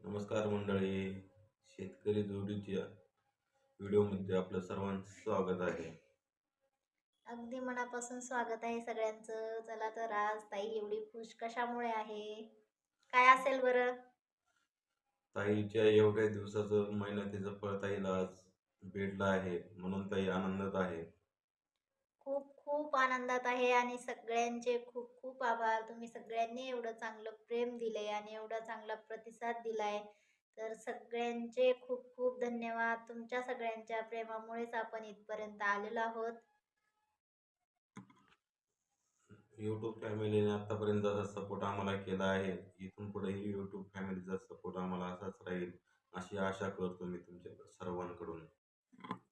नमस्कार मंडळी. शेतकरी जोडीच्या व्हिडिओमध्ये आपलं सर्वांचं स्वागत आहे. अगदी मनापासून स्वागत आहे सगळ्यांचं. चला तर आज ताई एवढी खुश कशामुळे आहे? काय असेल बरं? ताईच्या एवढ्या दिवसाचं मेहनतीचं फळ ताईला आज भेटलं आहे, म्हणून ताई आनंदात आहे. खूप खूप आनंदात आहे आणि सगळ्यांचे खूप खूप आभार. तुम्ही सगळ्यांनी एवढं चांगलं प्रेम दिलंय आणि एवढा चांगला प्रतिसाद दिलाय. तर सगळ्यांचे खूप खूप धन्यवाद. तुमच्या सगळ्यांच्या प्रेमामुळेच आपण इथपर्यंत आलेलो आहोत. यूट्यूब फॅमिलीने आतापर्यंत जसा सपोर्ट आम्हाला केला आहे, इथून पुढेही यूट्यूब फॅमिलीचा सपोर्ट आम्हाला असाच राहील, अशी आशा करतो मी तुमच्या सर्वांकडून.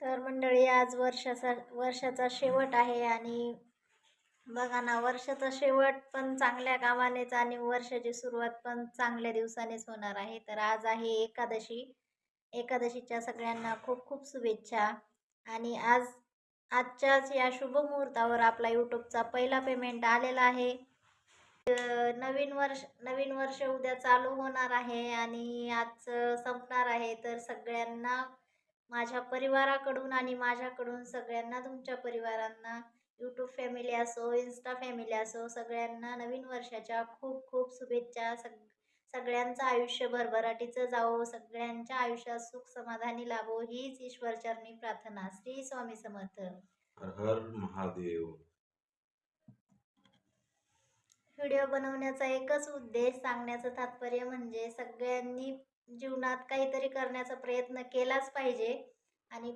तर मंडळी आज वर्षाचा शेवट आहे आणि बघा ना, वर्षाचा शेवट पण चांगल्या कामानेच आणि वर्षाची सुरुवात पण चांगल्या दिवसानेच होणार आहे. तर आज आहे एकादशी. एकादशीच्या सगळ्यांना खूप खूप शुभेच्छा. आणि आजच्याच या शुभ मुहूर्तावर आपला यूट्यूबचा पहिला पेमेंट आलेला आहे. नवीन वर्ष उद्या चालू होणार आहे आणि आज संपणार आहे. तर सगळ्यांना माझ्या परिवाराकडून आणि माझ्याकडून सगळ्यांना, तुमच्या परिवारांना, यूट्यूब फॅमिली असो, इन्स्टा फॅमिली असो, सगळ्यांना नवीन वर्षाच्या खूप खूप शुभेच्छा. सगळ्यांचं आयुष्य भरभराटीचं जावो, सगळ्यांच्या आयुष्यात सुख समाधानी लाभो, हीच ईश्वरचरणी प्रार्थना. श्री स्वामी समर्थ. हर हर महादेव. व्हिडिओ बनवण्याचा एकच उद्देश, सांगण्याचं तात्पर्य म्हणजे सगळ्यांनी जीवनात काहीतरी करण्याचा प्रयत्न केलाच पाहिजे. आणि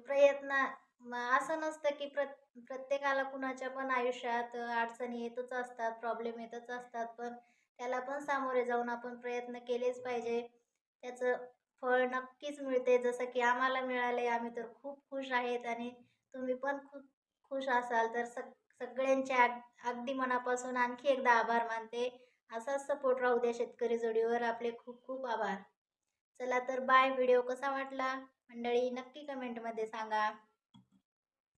असं नसतं की प्रत्येकाला कुणाच्या पण आयुष्यात अडचणी येतच असतात, प्रॉब्लेम येतच असतात, पण त्याला पण सामोरे जाऊन आपण प्रयत्न केलेच पाहिजे. त्याचं फळ नक्कीच मिळते, जसं की आम्हाला मिळाले. आम्ही तर खूप खुश आहेत आणि तुम्ही पण खूप खुश असाल. तर सगळ्यांचे अगदी मनापासून आणखी एकदा आभार मानते. असाच सपोर्ट राहू द्या शेतकरी जोडीवर. आपले खूप खूप आभार. चला तर बाय. व्हिडिओ कसा वाटला मंडळी नक्की कमेंटमध्ये सांगा.